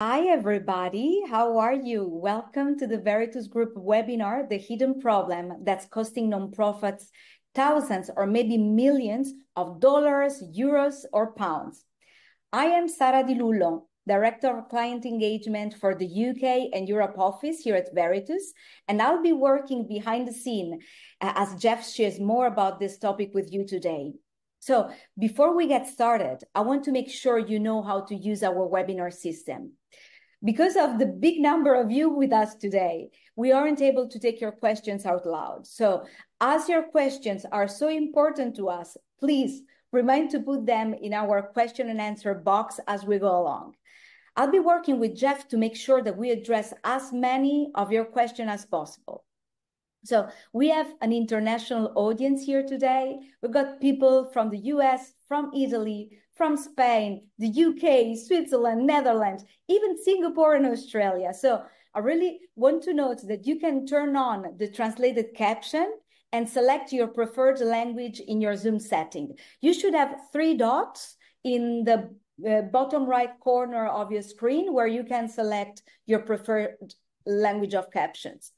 Hi, everybody. How are you? Welcome to the Veritus Group webinar, The Hidden Problem That's Costing Nonprofits Thousands or maybe millions of dollars, euros, or pounds. I am Sara Di Lullo, Director of Client Engagement for the UK and Europe office here at Veritus, and I'll be working behind the scene as Jeff shares more about this topic with you today. So before we get started, I want to make sure you know how to use our webinar system. Because of the big number of you with us today, we aren't able to take your questions out loud. So as your questions are so important to us, please remind to put them in our question and answer box as we go along. I'll be working with Jeff to make sure that we address as many of your questions as possible. So we have an international audience here today. We've got people from the US, from Italy, from Spain, the UK, Switzerland, Netherlands, even Singapore and Australia. So I really want to note that you can turn on the translated caption and select your preferred language in your Zoom setting. You should have 3 dots in the bottom right corner of your screen where you can select your preferred language of captions.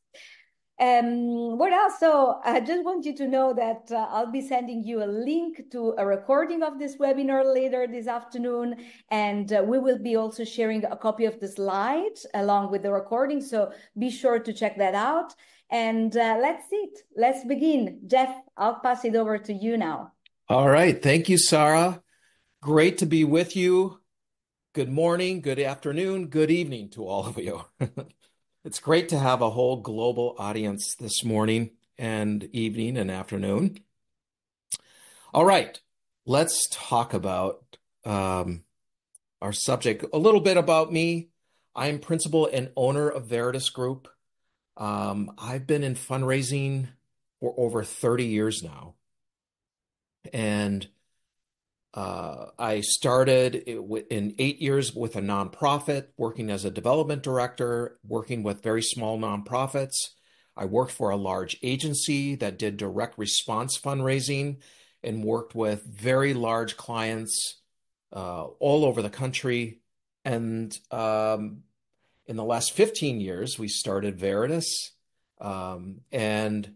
What else? So I just want you to know that I'll be sending you a link to a recording of this webinar later this afternoon. And we will be also sharing a copy of the slides along with the recording. So be sure to check that out. And let's begin. Jeff, I'll pass it over to you now. All right. Thank you, Sarah. Great to be with you. Good morning, good afternoon, good evening to all of you. It's great to have a whole global audience this morning and evening and afternoon. All right, let's talk about our subject. A little bit about me. I'm principal and owner of Veritus Group. I've been in fundraising for over 30 years now. And I started in 8 years with a nonprofit, working as a development director, working with very small nonprofits. I worked for a large agency that did direct response fundraising and worked with very large clients all over the country. And in the last 15 years, we started Veritus, and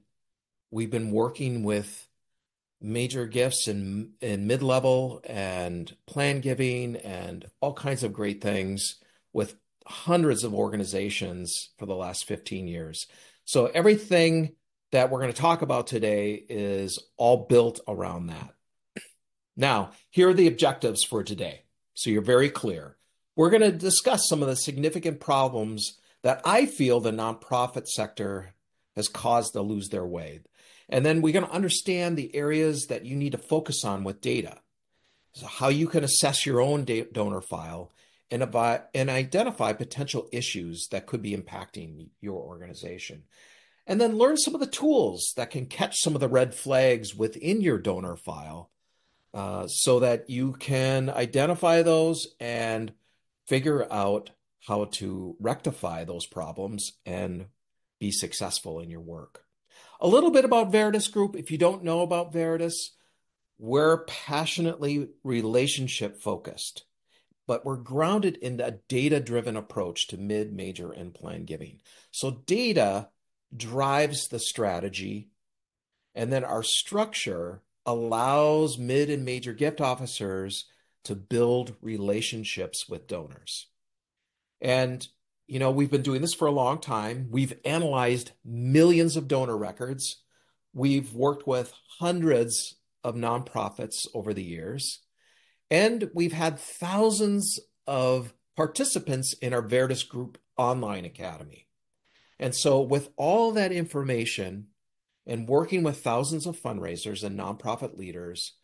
we've been working with major gifts in mid-level and plan giving and all kinds of great things with hundreds of organizations for the last 15 years. So everything that we're going to talk about today is all built around that. Now, here are the objectives for today. So you're very clear. We're going to discuss some of the significant problems that I feel the nonprofit sector has caused to lose their way. And then we're going to understand the areas that you need to focus on with data. So how you can assess your own donor file and identify potential issues that could be impacting your organization. And then learn some of the tools that can catch some of the red flags within your donor file so that you can identify those and figure out how to rectify those problems and be successful in your work. A little bit about Veritus Group. If you don't know about Veritus, we're passionately relationship focused, but we're grounded in a data-driven approach to mid, major, and plan giving. So data drives the strategy, and then our structure allows mid and major gift officers to build relationships with donors. And we've been doing this for a long time. We've analyzed millions of donor records. We've worked with hundreds of nonprofits over the years. And we've had thousands of participants in our Veritus Group online academy. And so with all that information and working with thousands of fundraisers and nonprofit leaders,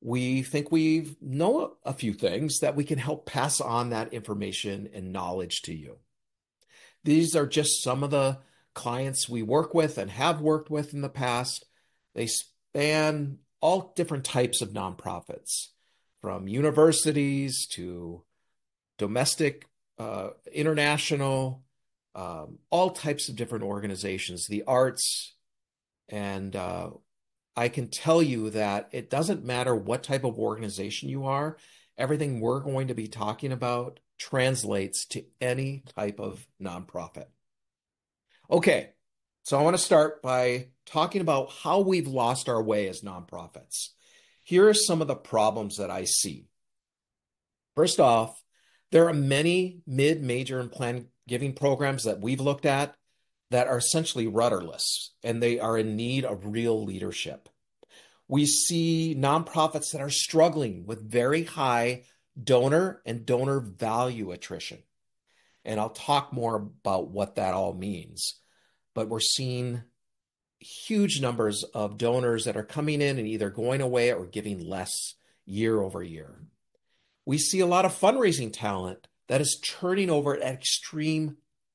we think we know a few things that we can help pass on that information and knowledge to you. These are just some of the clients we work with and have worked with in the past. They span all different types of nonprofits, from universities to domestic, international, all types of different organizations, the arts. And I can tell you that it doesn't matter what type of organization you are. Everything we're going to be talking about translates to any type of nonprofit. Okay, so I want to start by talking about how we've lost our way as nonprofits. Here are some of the problems that I see. First off, there are many mid-major and planned giving programs that we've looked at that are essentially rudderless, and they are in need of real leadership. We see nonprofits that are struggling with very high donor and donor value attrition. And I'll talk more about what that all means. But we're seeing huge numbers of donors that are coming in and either going away or giving less year over year. We see a lot of fundraising talent that is turning over at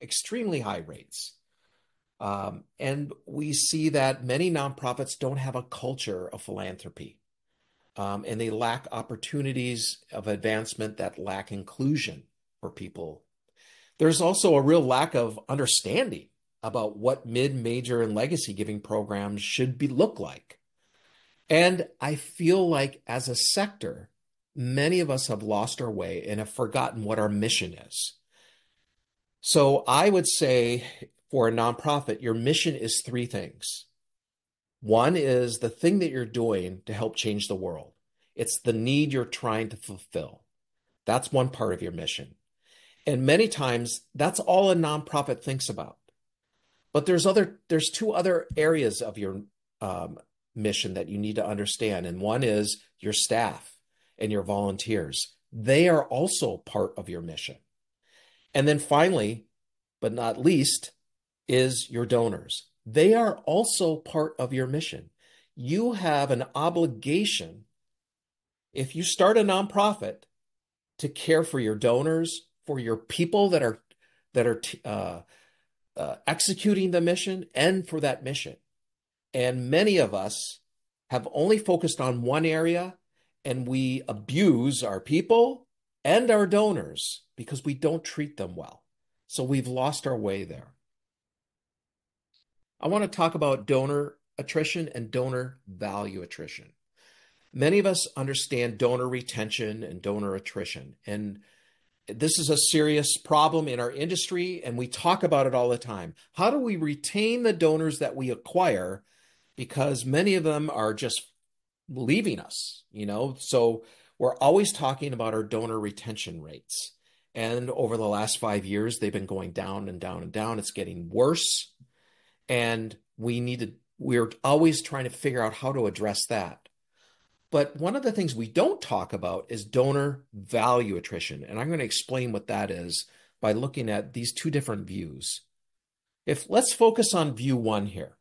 extremely high rates. And we see that many nonprofits don't have a culture of philanthropy, and they lack opportunities of advancement that lack inclusion for people. There's also a real lack of understanding about what mid-major and legacy giving programs should look like. And I feel like as a sector, many of us have lost our way and have forgotten what our mission is. So I would say for a nonprofit, your mission is three things. One is the thing that you're doing to help change the world. It's the need you're trying to fulfill. That's one part of your mission. And many times that's all a nonprofit thinks about. But there's two other areas of your mission that you need to understand. And one is your staff and your volunteers. They are also part of your mission. And then finally, but not least, is your donors. They are also part of your mission. You have an obligation, if you start a nonprofit, to care for your donors, for your people that are executing the mission, and for that mission. And many of us have only focused on one area, and we abuse our people and our donors because we don't treat them well. So we've lost our way there. I want to talk about donor attrition and donor value attrition. Many of us understand donor retention and donor attrition, and this is a serious problem in our industry, and we talk about it all the time. How do we retain the donors that we acquire? Because many of them are just leaving us, So we're always talking about our donor retention rates. And over the last 5 years, they've been going down and down and down. It's getting worse. And we're always trying to figure out how to address that. But one of the things we don't talk about is donor value attrition. And I'm going to explain what that is by looking at these two different views. Let's focus on view one here.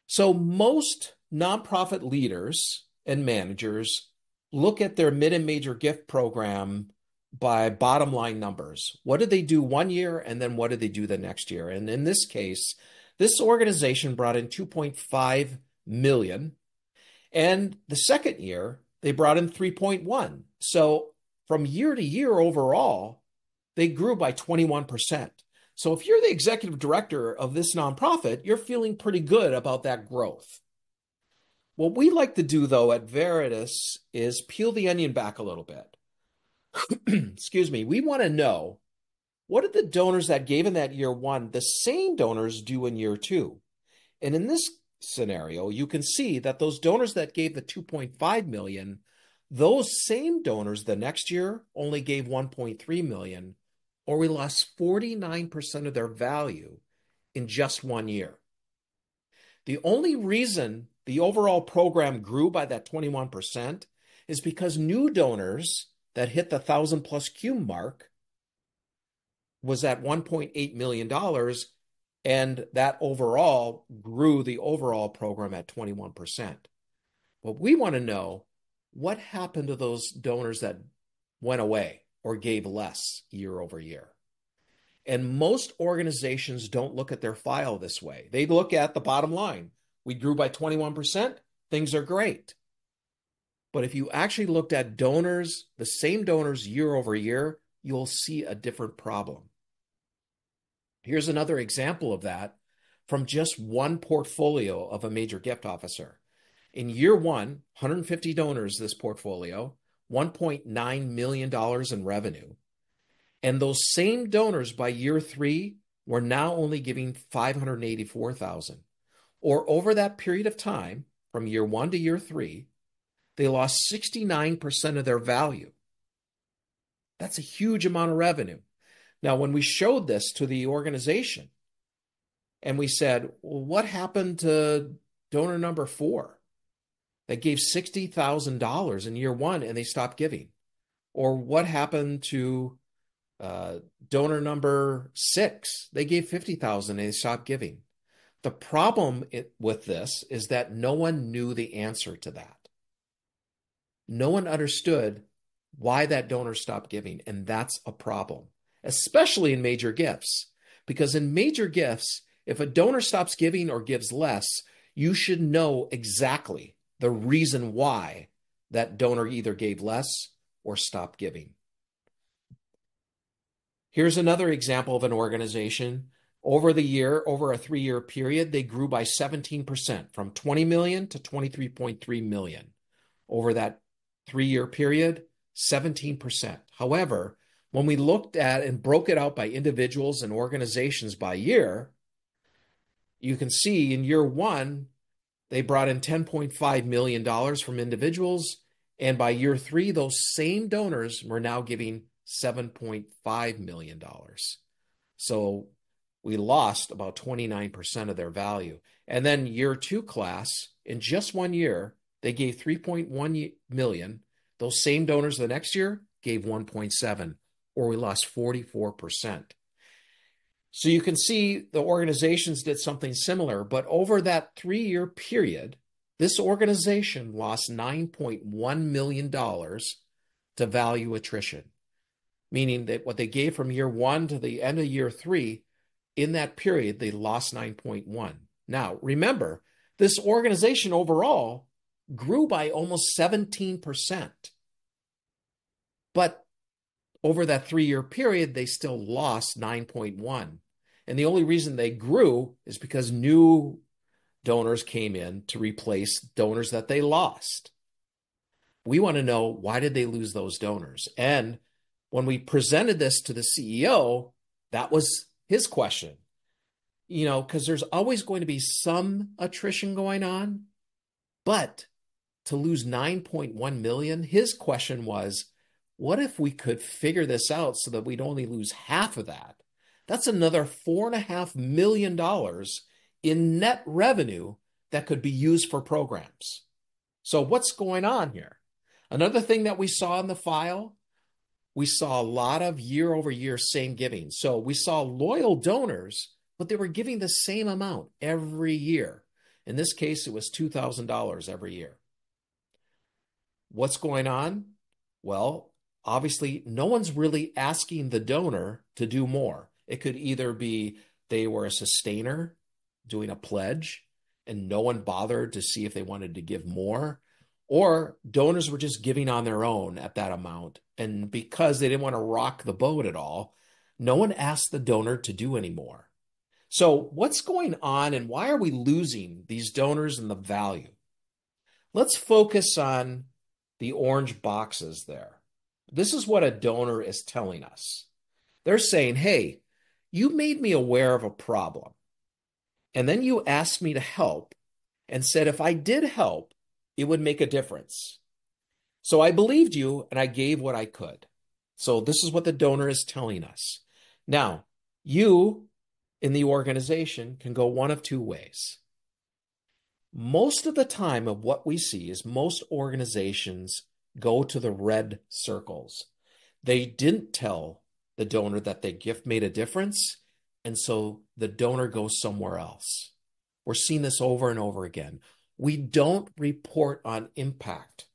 So most nonprofit leaders and managers look at their mid and major gift program by bottom line numbers. What did they do one year, and then what did they do the next year? And in this case, this organization brought in $2.5 million. And the second year, they brought in 3.1. So from year to year overall, they grew by 21%. So if you're the executive director of this nonprofit, you're feeling pretty good about that growth. What we like to do, though, at Veritus is peel the onion back a little bit. Excuse me. We want to know, what did the donors that gave in that year one, the same donors do in year two? And in this scenario, you can see that those donors that gave the 2.5 million, those same donors the next year only gave 1.3 million, or we lost 49% of their value in just 1 year. The only reason the overall program grew by that 21% is because new donors that hit the 1,000 plus Q mark was at $1.8 million, and that overall grew the overall program at 21%. But we want to know, what happened to those donors that went away or gave less year over year? And most organizations don't look at their file this way. They look at the bottom line. We grew by 21%. Things are great. But if you actually looked at donors, the same donors year over year, you'll see a different problem. Here's another example of that from just one portfolio of a major gift officer. In year one, 150 donors, this portfolio, $1.9 million in revenue. And those same donors by year 3 were now only giving 584,000. Or over that period of time, from year 1 to year 3, they lost 69% of their value. That's a huge amount of revenue. Now, when we showed this to the organization and we said, well, what happened to donor number 4 that gave $60,000 in year 1 and they stopped giving? Or what happened to donor number 6? They gave 50,000 and they stopped giving. The problem with this is that no one knew the answer to that. No one understood why that donor stopped giving, and that's a problem, especially in major gifts. Because in major gifts, if a donor stops giving or gives less, you should know exactly the reason why that donor either gave less or stopped giving. Here's another example of an organization. Over a 3-year period, they grew by 17%, from 20 million to 23.3 million. Over that 3-year period, 17%. However, when we looked at and broke it out by individuals and organizations by year, you can see in year 1, they brought in $10.5 million from individuals. And by year 3, those same donors were now giving $7.5 million. So we lost about 29% of their value. And then year 2 class, in just 1 year, they gave 3.1 million. Those same donors the next year gave 1.7, or we lost 44%. So you can see the organizations did something similar, but over that 3-year period, this organization lost $9.1 million to value attrition, meaning that what they gave from year 1 to the end of year 3, in that period, they lost 9.1. Now, remember, this organization overall grew by almost 17%. But over that 3-year period, they still lost 9.1. And the only reason they grew is because new donors came in to replace donors that they lost. We want to know, why did they lose those donors? And when we presented this to the CEO, that was his question. Because there's always going to be some attrition going on, but to lose 9.1 million, his question was, what if we could figure this out so that we'd only lose half of that? That's another $4.5 million in net revenue that could be used for programs. So what's going on here? Another thing that we saw in the file, we saw a lot of year-over-year same giving. So we saw loyal donors, but they were giving the same amount every year. In this case, it was $2,000 every year. What's going on? Well, obviously, no one's really asking the donor to do more. It could either be they were a sustainer doing a pledge and no one bothered to see if they wanted to give more, or donors were just giving on their own at that amount. And because they didn't want to rock the boat at all, no one asked the donor to do any more. So what's going on and why are we losing these donors and the value? Let's focus on the orange boxes there. This is what a donor is telling us. They're saying, hey, you made me aware of a problem. And then you asked me to help and said if I did help, it would make a difference. So I believed you and I gave what I could. So this is what the donor is telling us. Now, you in the organization can go one of two ways. Most of the time of what we see is most organizations go to the red circles. They didn't tell the donor that their gift made a difference, and so the donor goes somewhere else. We're seeing this over and over again. We don't report on impact.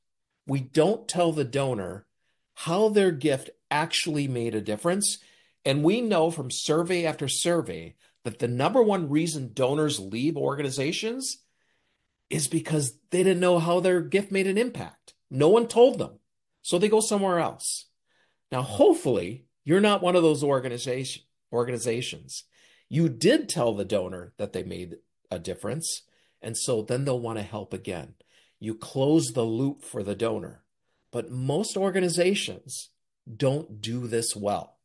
We don't tell the donor how their gift actually made a difference. And we know from survey after survey that the number one reason donors leave organizations is because they didn't know how their gift made an impact. No one told them. So they go somewhere else. Now, hopefully, you're not one of those organizations. You did tell the donor that they made a difference, and so then they'll want to help again. You close the loop for the donor. But most organizations don't do this well.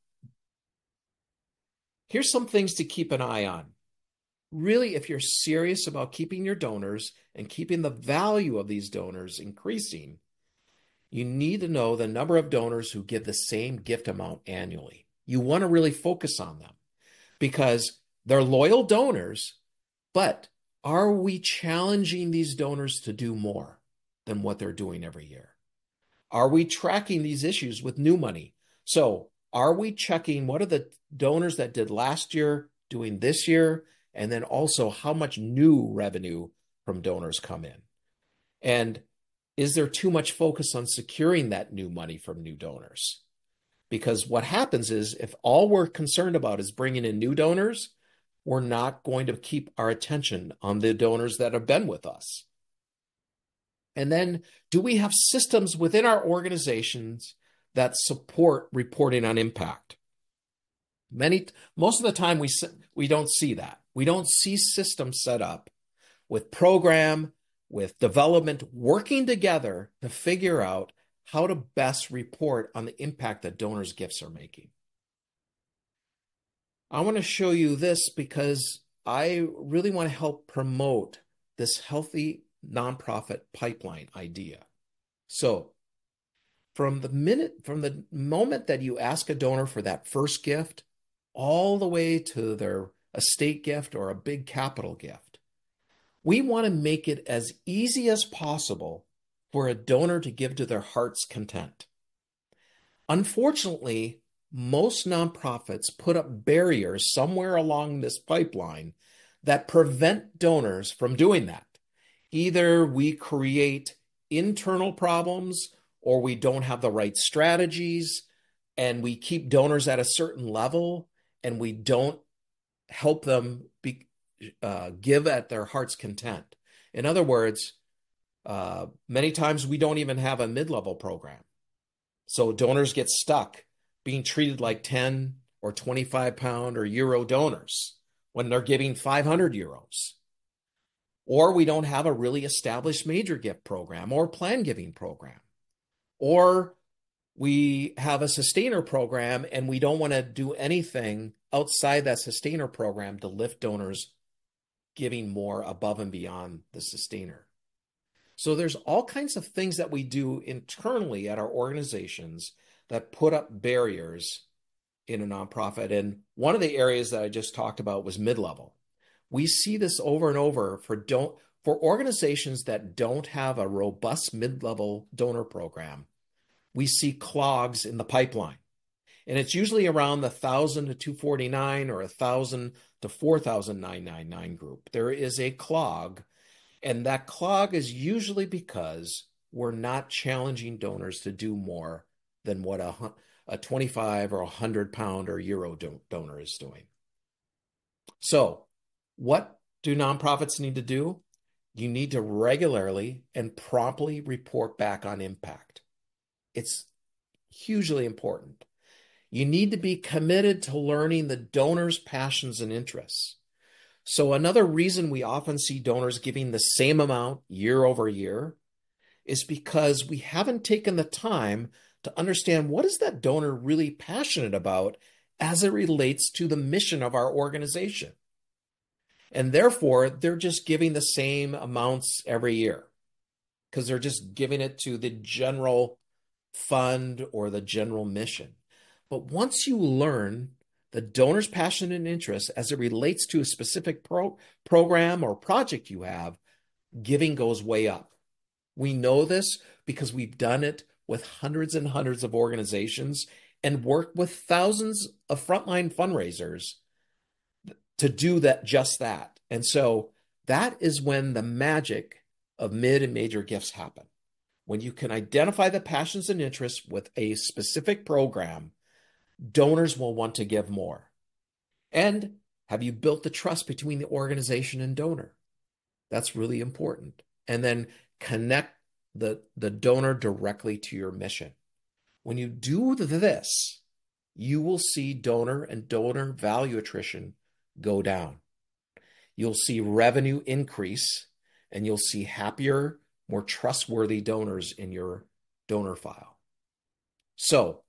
Here's some things to keep an eye on. Really, if you're serious about keeping your donors and keeping the value of these donors increasing, you need to know the number of donors who give the same gift amount annually. You want to really focus on them because they're loyal donors, but are we challenging these donors to do more than what they're doing every year? Are we tracking these issues with new money? So are we checking what are the donors that did last year doing this year? And then also how much new revenue from donors come in? And is there too much focus on securing that new money from new donors? Because what happens is if all we're concerned about is bringing in new donors, we're not going to keep our attention on the donors that have been with us. And then, do we have systems within our organizations that support reporting on impact? Most of the time, we don't see that. We don't see systems set up with program, with development, working together to figure out how to best report on the impact that donors' gifts are making. I want to show you this because I really want to help promote this healthy nonprofit pipeline idea. So from the moment that you ask a donor for that first gift, all the way to their estate gift or a big capital gift, we want to make it as easy as possible for a donor to give to their heart's content. Unfortunately, most nonprofits put up barriers somewhere along this pipeline that prevent donors from doing that. Either we create internal problems or we don't have the right strategies and we keep donors at a certain level and we don't help them give at their heart's content. In other words, many times we don't even have a mid-level program. So donors get stuck being treated like 10 or 25 pound or euro donors when they're giving 500 euros. Or we don't have a really established major gift program or plan giving program. Or we have a sustainer program and we don't want to do anything outside that sustainer program to lift donors giving more above and beyond the sustainer. So there's all kinds of things that we do internally at our organizations that put up barriers in a nonprofit. And one of the areas that I just talked about was mid-level. We see this over and over for organizations that don't have a robust mid-level donor program. We see clogs in the pipeline. And it's usually around the 1,000 to 249 or 1,000 to 4,999 group. There is a clog, and that clog is usually because we're not challenging donors to do more than what a 25 or 100 pound or euro donor is doing. So what do nonprofits need to do? You need to regularly and promptly report back on impact. It's hugely important. You need to be committed to learning the donor's passions and interests. So another reason we often see donors giving the same amount year over year is because we haven't taken the time to understand what is that donor really passionate about as it relates to the mission of our organization. And therefore, they're just giving the same amounts every year because they're just giving it to the general fund or the general mission. But once you learn the donor's passion and interest as it relates to a specific program or project you have, giving goes way up. We know this because we've done it with hundreds and hundreds of organizations and worked with thousands of frontline fundraisers to do that, just that. And so that is when the magic of mid and major gifts happen. When you can identify the passions and interests with a specific program, donors will want to give more. And have you built the trust between the organization and donor? That's really important. And then connect the donor directly to your mission. When you do this, you will see donor and donor value attrition go down. You'll see revenue increase, and you'll see happier, more trustworthy donors in your donor file. So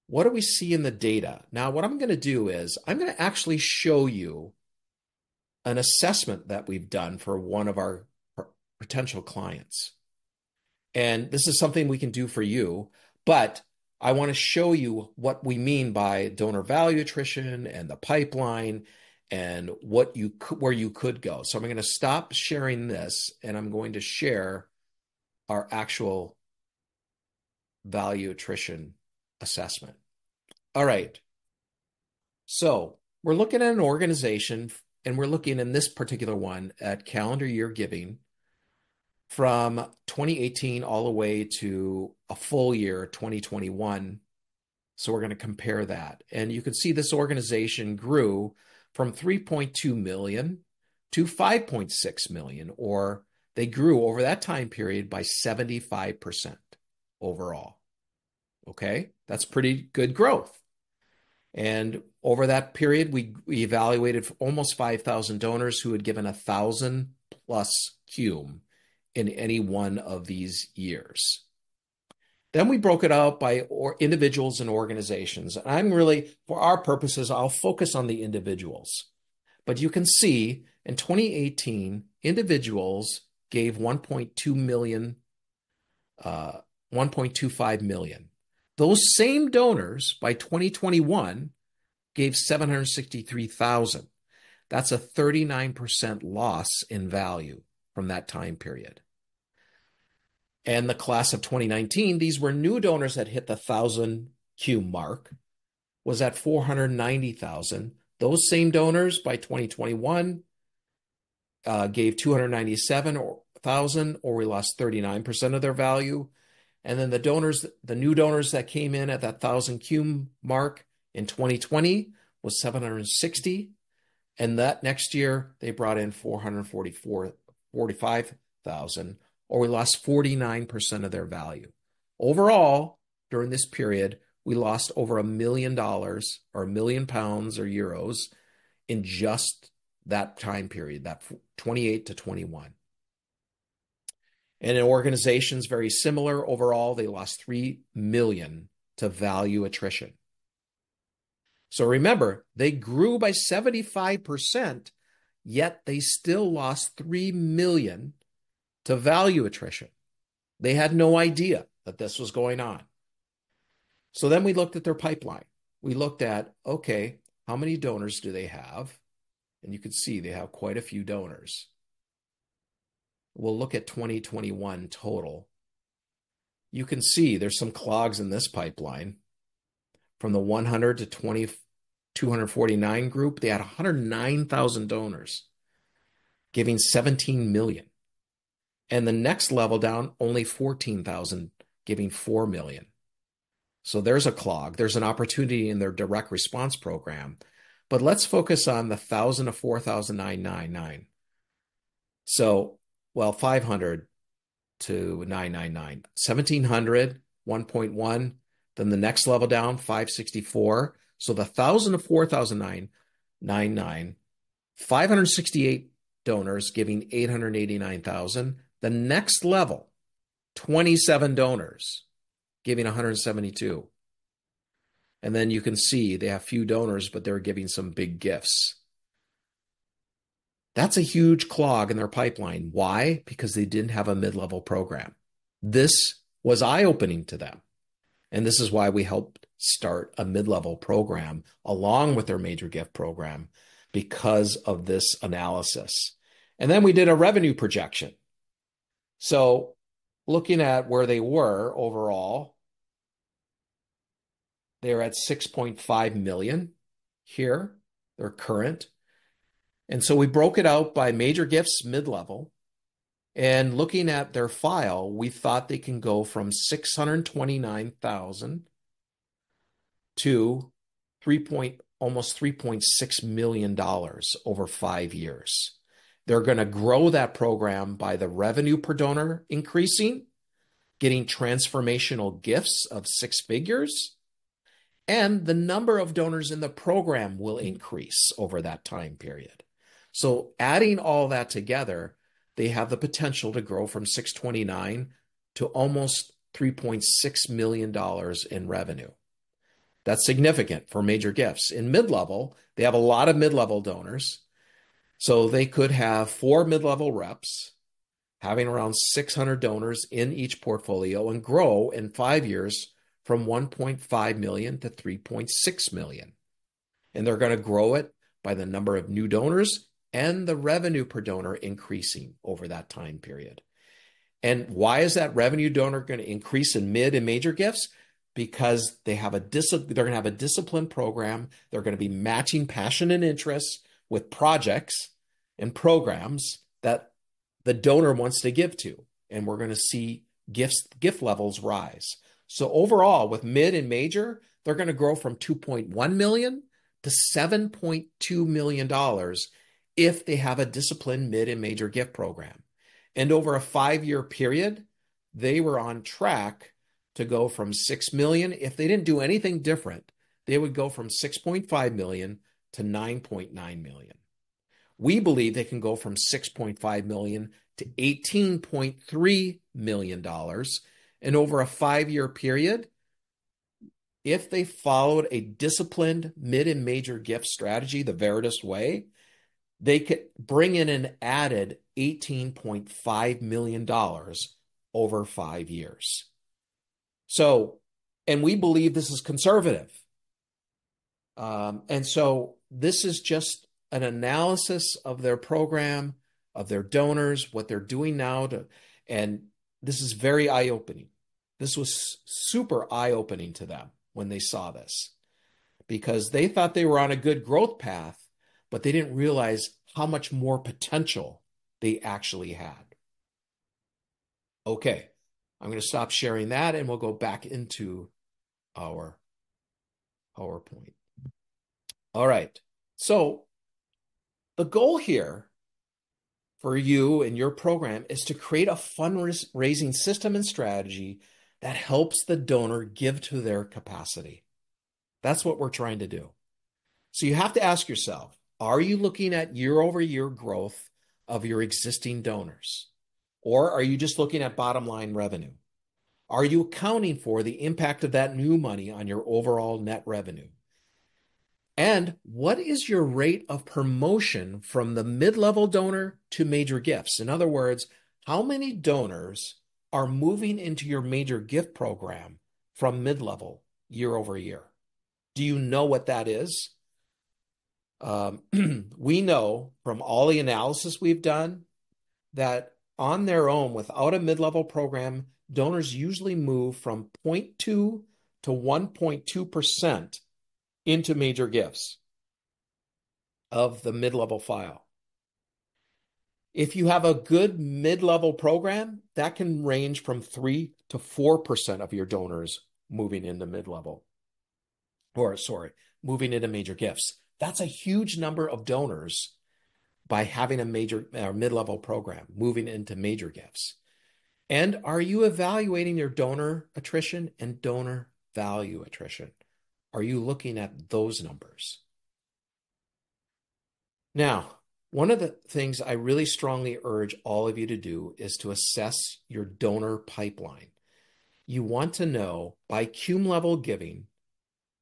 what do we see in the data? Now, what I'm going to do is I'm going to actually show you an assessment that we've done for one of our potential clients. And this is something we can do for you, but I want to show you what we mean by donor value attrition and the pipeline and what you could, where you could go. So I'm going to stop sharing this and I'm going to share our actual value attrition assessment. All right. So we're looking at an organization and we're looking in this particular one at calendar year giving from 2018 all the way to a full year, 2021. So we're going to compare that. And you can see this organization grew from 3.2 million to 5.6 million, or they grew over that time period by 75% overall. Okay, that's pretty good growth. And over that period, we evaluated almost 5,000 donors who had given 1,000 plus cum in any one of these years. Then we broke it out by individuals and organizations. And I'm really, for our purposes, I'll focus on the individuals. But you can see in 2018, individuals gave 1.2 million, 1.25 million. Those same donors by 2021 gave 763,000. That's a 39% loss in value from that time period. And the class of 2019, these were new donors that hit the 1,000 cum mark, was at 490,000. Those same donors by 2021 gave 297,000, or we lost 39% of their value. And then the new donors that came in at that 1,000 cum mark in 2020 was 760. And that next year, they brought in 445,000, or we lost 49% of their value. Overall, during this period, we lost over $1 million or £1 million or euros in just that time period, that 28 to 21. And in organizations very similar, overall, they lost 3 million to value attrition. So remember, they grew by 75%, yet they still lost 3 million to value attrition. They had no idea that this was going on. So then we looked at their pipeline. We looked at, okay, how many donors do they have? And you can see they have quite a few donors. We'll look at 2021 total. You can see there's some clogs in this pipeline. From the 100 to 249 group, they had 109,000 donors, giving 17 million. And the next level down, only 14,000, giving 4 million. So there's a clog. There's an opportunity in their direct response program. But let's focus on the 1,000 to 4,999. So, 500 to 999. 1,700, 1.1. Then the next level down, 564. So the 1,000 to 4,999. 568 donors giving 889,000. The next level, 27 donors giving 172. And then you can see they have few donors, but they're giving some big gifts. That's a huge clog in their pipeline. Why? Because they didn't have a mid-level program. This was eye-opening to them. And this is why we helped start a mid-level program along with their major gift program, because of this analysis. And then we did a revenue projection. So looking at where they were overall, they're at 6.5 million here, they're current. And so we broke it out by major gifts, mid-level. And looking at their file, we thought they can go from 629,000 to almost $3.6 million over 5 years. They're going to grow that program by the revenue per donor increasing, getting transformational gifts of 6 figures, and the number of donors in the program will increase over that time period. So adding all that together, they have the potential to grow from 629 to almost $3.6 million in revenue. That's significant for major gifts. In mid-level, they have a lot of mid-level donors. So they could have 4 mid-level reps having around 600 donors in each portfolio and grow in 5 years from 1.5 million to 3.6 million. And they're going to grow it by the number of new donors and the revenue per donor increasing over that time period. And why is that revenue donor going to increase in mid and major gifts? Because they're going to have a disciplined program. They're going to be matching passion and interests with projects and programs that the donor wants to give to. And we're going to see gift levels rise. So overall, with mid and major, they're going to grow from 2.1 million to $7.2 million if they have a disciplined mid and major gift program. And over a 5-year period, they were on track to go from 6 million. If they didn't do anything different, they would go from 6.5 million to 9.9 million. We believe they can go from 6.5 million to $18.3 million. And over a 5-year period, if they followed a disciplined mid and major gift strategy, the Veritus way, they could bring in an added $18.5 million over 5 years. So, and we believe this is conservative. And so this is just an analysis of their program, of their donors, what they're doing now and this is very eye-opening. This was super eye-opening to them when they saw this because they thought they were on a good growth path, but they didn't realize how much more potential they actually had. Okay, I'm going to stop sharing that and we'll go back into our PowerPoint. All right, so the goal here for you and your program is to create a fundraising system and strategy that helps the donor give to their capacity. That's what we're trying to do. So you have to ask yourself, are you looking at year-over-year growth of your existing donors? Or are you just looking at bottom line revenue? Are you accounting for the impact of that new money on your overall net revenue? And what is your rate of promotion from the mid-level donor to major gifts? In other words, how many donors are moving into your major gift program from mid-level year over year? Do you know what that is? We know from all the analysis we've done that on their own, without a mid-level program, donors usually move from 0.2 to 1.2% into major gifts of the mid-level file. If you have a good mid-level program, that can range from 3 to 4% of your donors moving into mid-level, moving into major gifts. That's a huge number of donors by having a major or mid-level program moving into major gifts. And are you evaluating your donor attrition and donor value attrition? Are you looking at those numbers? Now, one of the things I really strongly urge all of you to do is to assess your donor pipeline. You want to know by cum level giving,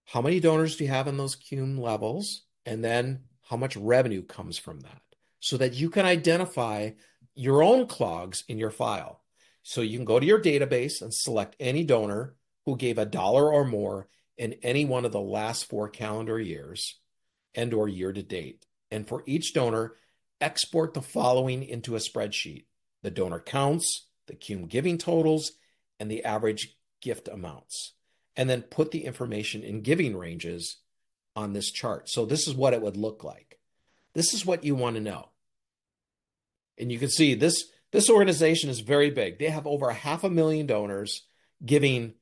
how many donors do you have in those cum levels, and then how much revenue comes from that, so that you can identify your own clogs in your file. So you can go to your database and select any donor who gave $1 or more in any one of the last 4 calendar years and or year to date. And for each donor, export the following into a spreadsheet: the donor counts, the cum giving totals, and the average gift amounts. And then put the information in giving ranges on this chart. So this is what it would look like. This is what you want to know. And you can see this organization is very big. They have over 500,000 donors giving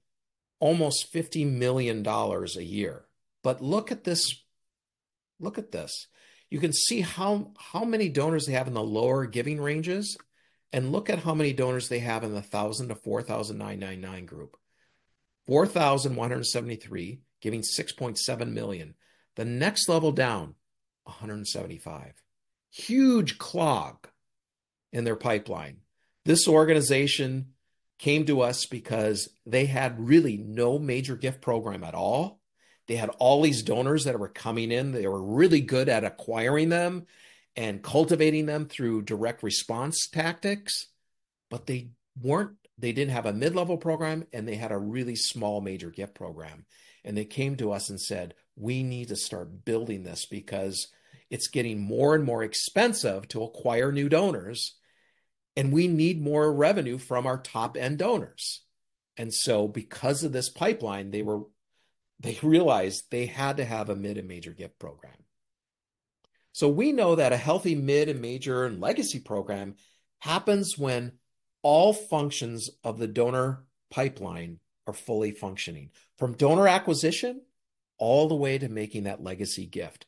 almost $50 million a year. But look at this. Look at this. You can see how many donors they have in the lower giving ranges, and look at how many donors they have in the 1,000 to 4,999 group. 4,173 giving 6.7 million. The next level down, 175. Huge clog in their pipeline. This organization came to us because they had really no major gift program at all. They had all these donors that were coming in. They were really good at acquiring them and cultivating them through direct response tactics, but they didn't have a mid-level program, and they had a really small major gift program. And they came to us and said, we need to start building this because it's getting more and more expensive to acquire new donors, and we need more revenue from our top end donors. And so because of this pipeline, they realized they had to have a mid and major gift program. So we know that a healthy mid and major and legacy program happens when all functions of the donor pipeline are fully functioning, from donor acquisition all the way to making that legacy gift.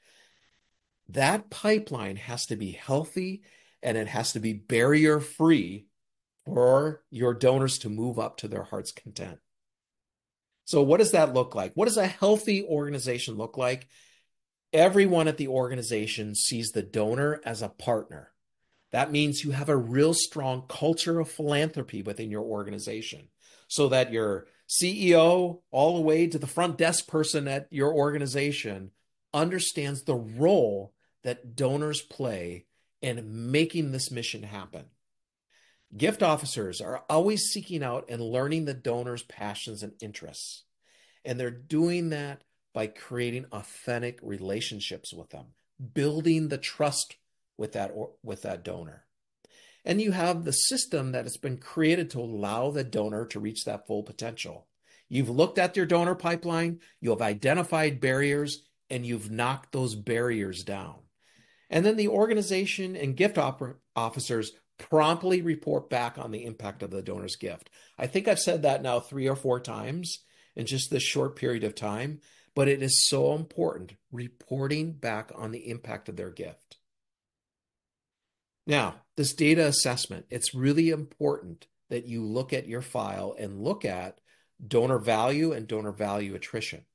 That pipeline has to be healthy, and it has to be barrier-free for your donors to move up to their heart's content. So what does that look like? What does a healthy organization look like? Everyone at the organization sees the donor as a partner. That means you have a real strong culture of philanthropy within your organization, so that your CEO, all the way to the front desk person at your organization, understands the role that donors play in making this mission happen. Gift officers are always seeking out and learning the donor's passions and interests, and they're doing that by creating authentic relationships with them, building the trust with that donor. And you have the system that has been created to allow the donor to reach that full potential. You've looked at your donor pipeline, you have identified barriers, and you've knocked those barriers down. And then the organization and gift officers promptly report back on the impact of the donor's gift. I think I've said that now 3 or 4 times in just this short period of time, but it is so important, reporting back on the impact of their gift. Now, this data assessment, it's really important that you look at your file and look at donor value and donor value attrition.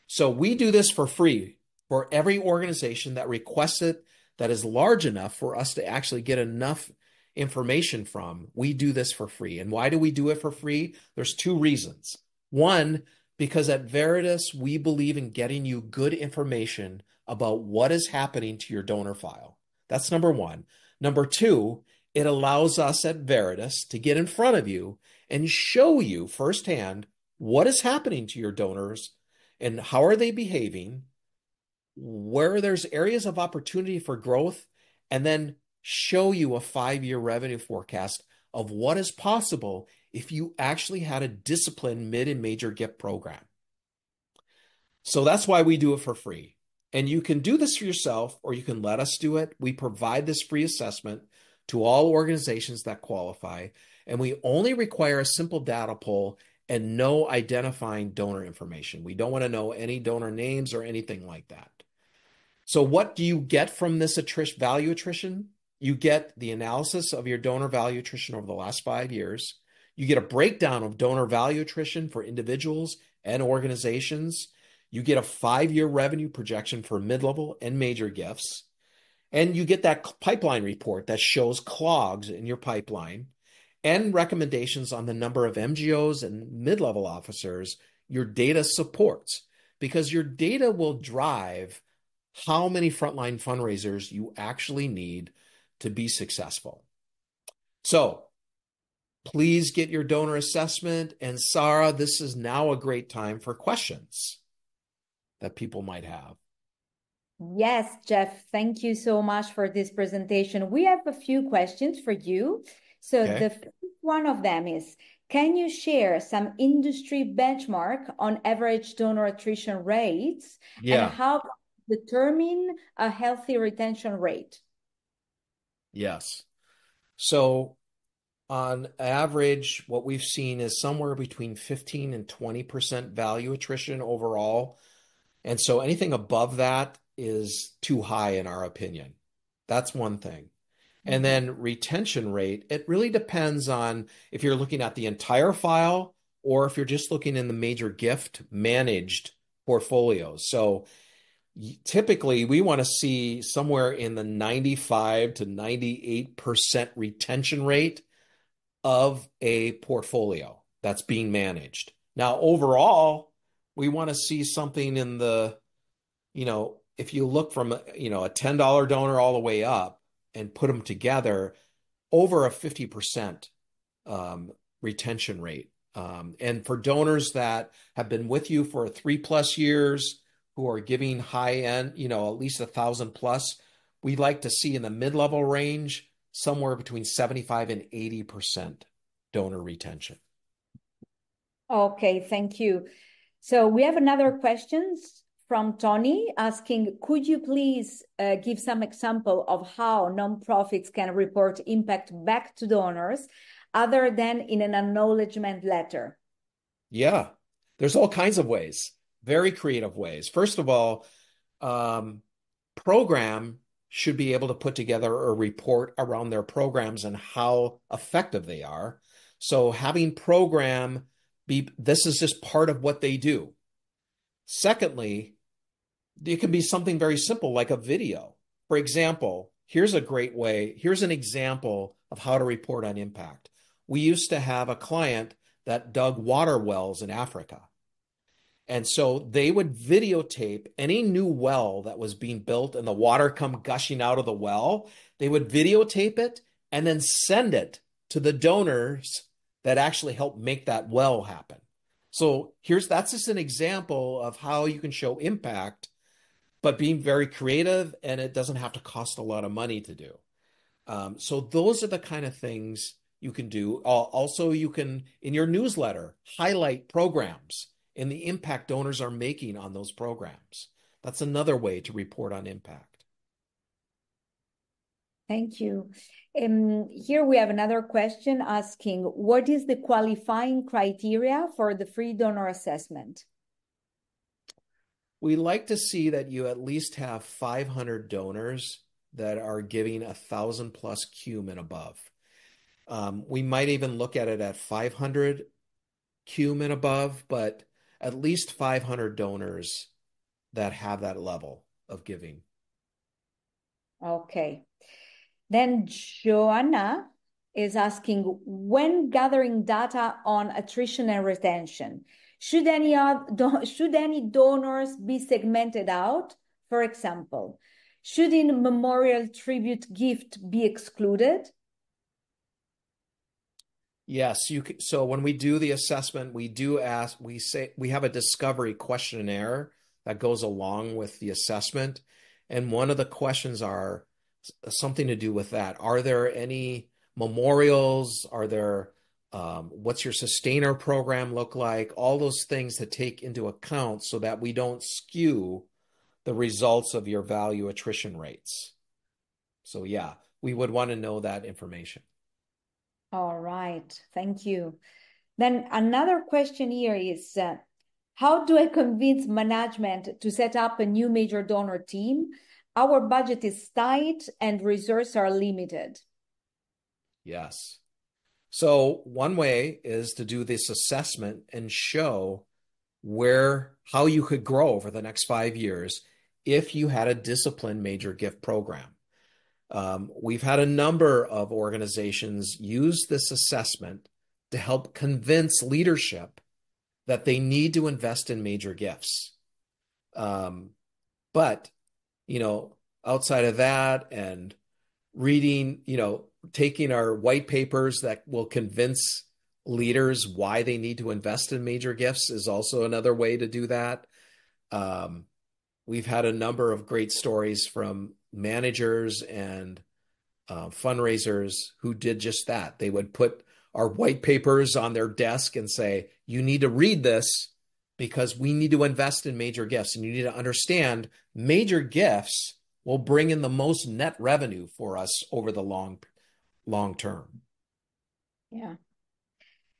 So we do this for free for every organization that requests it, that is large enough for us to actually get enough information from. We do this for free. And why do we do it for free? There's 2 reasons. One, because at Veritus, we believe in getting you good information about what is happening to your donor file. That's number 1. Number 2, it allows us at Veritus to get in front of you and show you firsthand what is happening to your donors and how are they behaving, where there's areas of opportunity for growth, and then show you a 5-year revenue forecast of what is possible if you actually had a disciplined mid and major gift program. So that's why we do it for free. And you can do this for yourself, or you can let us do it. We provide this free assessment to all organizations that qualify, and we only require a simple data pull and no identifying donor information. We don't want to know any donor names or anything like that. So what do you get from this value attrition? You get the analysis of your donor value attrition over the last 5 years. You get a breakdown of donor value attrition for individuals and organizations. You get a 5-year revenue projection for mid-level and major gifts. And you get that pipeline report that shows clogs in your pipeline and recommendations on the number of MGOs and mid-level officers your data supports, because your data will drive how many frontline fundraisers you actually need to be successful. So please get your donor assessment. And Sarah, this is now a great time for questions that people might have. Yes, Jeff, thank you so much for this presentation. We have a few questions for you. So the first one of them is, can you share some industry benchmark on average donor attrition rates and how to determine a healthy retention rate? Yes. So on average, what we've seen is somewhere between 15 and 20% value attrition overall. And so anything above that is too high in our opinion. That's one thing. And then retention rate, it really depends on if you're looking at the entire file or if you're just looking in the major gift managed portfolios. So typically we want to see somewhere in the 95 to 98% retention rate of a portfolio that's being managed. Now, overall, We want to see something in the, if you look from, a $10 donor all the way up and put them together, over a 50% retention rate. And for donors that have been with you for 3+ years, who are giving high end, at least 1,000 plus, we like to see in the mid-level range somewhere between 75 and 80% donor retention. Okay, thank you. So we have another question from Tony asking, could you please give some example of how nonprofits can report impact back to donors other than in an acknowledgement letter? Yeah, there's all kinds of ways, very creative ways. First of all, program should be able to put together a report around their programs and how effective they are. So having program this is just part of what they do. Secondly, it can be something very simple like a video. For example, here's an example of how to report on impact. We used to have a client that dug water wells in Africa. And so they would videotape any new well that was being built and the water come gushing out of the well. They would videotape it and then send it to the donors that actually helped make that well happen. So that's just an example of how you can show impact, but being very creative, and it doesn't have to cost a lot of money to do. So those are the kind of things you can do. Also, you can, in your newsletter, highlight programs and the impact donors are making on those programs. That's another way to report on impact. Thank you. Here we have another question asking, what is the qualifying criteria for the free donor assessment? We like to see that you at least have 500 donors that are giving 1,000 plus cum and above. We might even look at it at 500 cum and above, but at least 500 donors that have that level of giving. Okay. Then Joanna is asking, when gathering data on attrition and retention, should any donors be segmented out? For example, should in memorial tribute gift be excluded? Yes, so when we do the assessment, we have a discovery questionnaire that goes along with the assessment. And one of the questions are something to do with that. Are there any memorials? What's your sustainer program look like? All those things to take into account so that we don't skew the results of your value attrition rates. So yeah, we would want to know that information. All right, thank you. Then another question here is, how do I convince management to set up a new major donor team? Our budget is tight and resources are limited. Yes. So one way is to do this assessment and show how you could grow over the next 5 years if you had a disciplined major gift program. We've had a number of organizations use this assessment to help convince leadership that they need to invest in major gifts. But, outside of that and reading, taking our white papers that will convince leaders why they need to invest in major gifts is also another way to do that. We've had a number of great stories from managers and fundraisers who did just that. They would put our white papers on their desk and say, you need to read this because we need to invest in major gifts. And you need to understand major gifts will bring in the most net revenue for us over the long term. Yeah.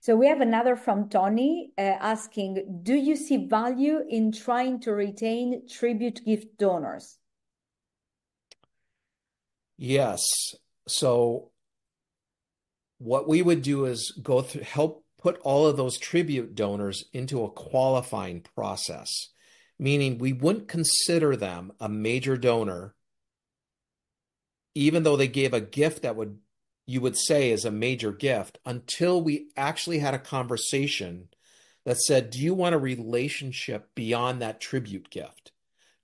So we have another from Tony asking, do you see value in trying to retain tribute gift donors? Yes. So what we would do is go through, help put all of those tribute donors into a qualifying process, meaning we wouldn't consider them a major donor, even though they gave a gift that you would say is a major gift, until we actually had a conversation that said, do you want a relationship beyond that tribute gift?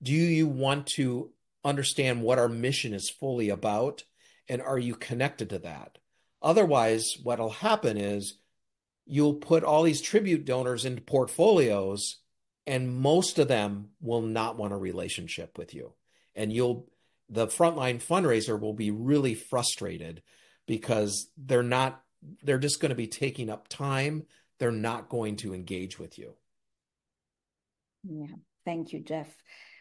Do you want to understand what our mission is fully about? And are you connected to that? Otherwise, what'll happen is you'll put all these tribute donors into portfolios, and most of them will not want a relationship with you. And the frontline fundraiser will be really frustrated because they're just going to be taking up time. They're not going to engage with you. Yeah, thank you, Jeff.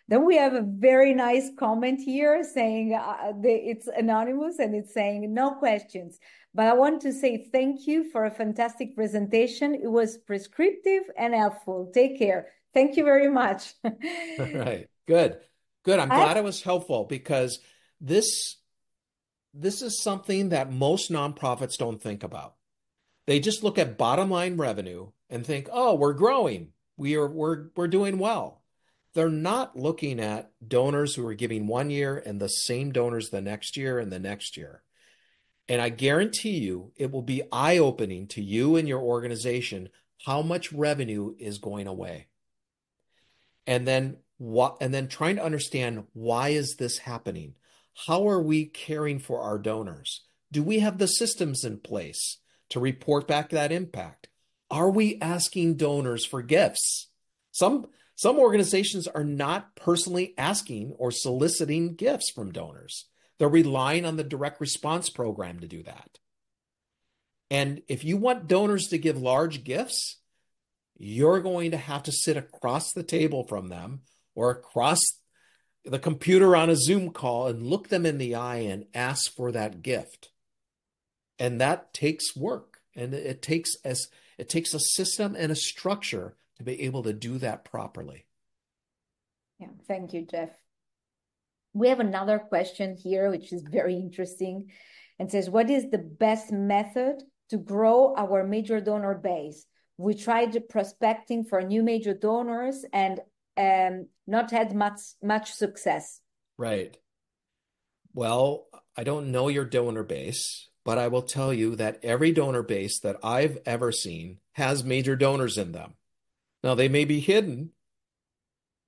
Then we have a very nice comment here saying it's anonymous and it's saying no questions. But I want to say thank you for a fantastic presentation. It was prescriptive and helpful. Take care. Thank you very much. All right. Good. Good. I'm glad it was helpful because this is something that most nonprofits don't think about. They just look at bottom line revenue and think, "Oh, we're growing. We're doing well." They're not looking at donors who are giving 1 year and the same donors the next year and the next year. And I guarantee you, it will be eye-opening to you and your organization how much revenue is going away. And then trying to understand, why is this happening? How are we caring for our donors? Do we have the systems in place to report back that impact? Are we asking donors for gifts? Some organizations are not personally asking or soliciting gifts from donors. They're relying on the direct response program to do that. And if you want donors to give large gifts, you're going to have to sit across the table from them or across the computer on a Zoom call and look them in the eye and ask for that gift. And that takes work. And it takes a system and a structure to be able to do that properly. Yeah, thank you, Jeff. We have another question here, which is very interesting, and says, what is the best method to grow our major donor base? We tried prospecting for new major donors and not had much success. Right. Well, I don't know your donor base, but I will tell you that every donor base that I've ever seen has major donors in them. Now, they may be hidden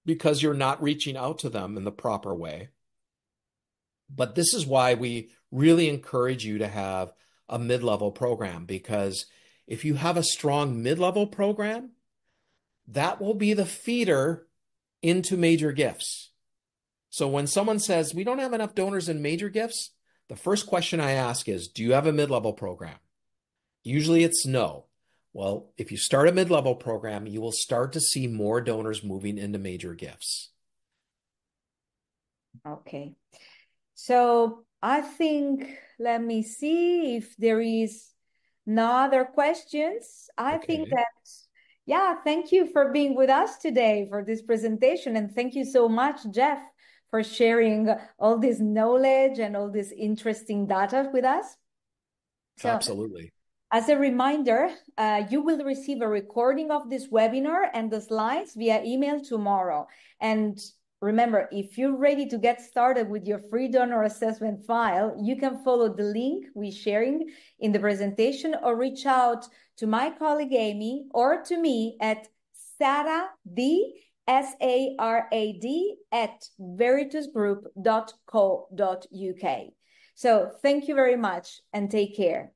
because you're not reaching out to them in the proper way. But this is why we really encourage you to have a mid-level program, because if you have a strong mid-level program, that will be the feeder into major gifts. So when someone says, we don't have enough donors in major gifts, the first question I ask is, do you have a mid-level program? Usually it's no. Well, if you start a mid-level program, you will start to see more donors moving into major gifts. Okay. So I think, let me see if there is no other questions. I think that, yeah, thank you for being with us today for this presentation. And thank you so much, Jeff, for sharing all this knowledge and all this interesting data with us. So, absolutely. As a reminder, you will receive a recording of this webinar and the slides via email tomorrow. And remember, if you're ready to get started with your free donor assessment file, you can follow the link we're sharing in the presentation or reach out to my colleague Amy or to me at Sarad, SARAD, at veritusgroup.co.uk. So thank you very much and take care.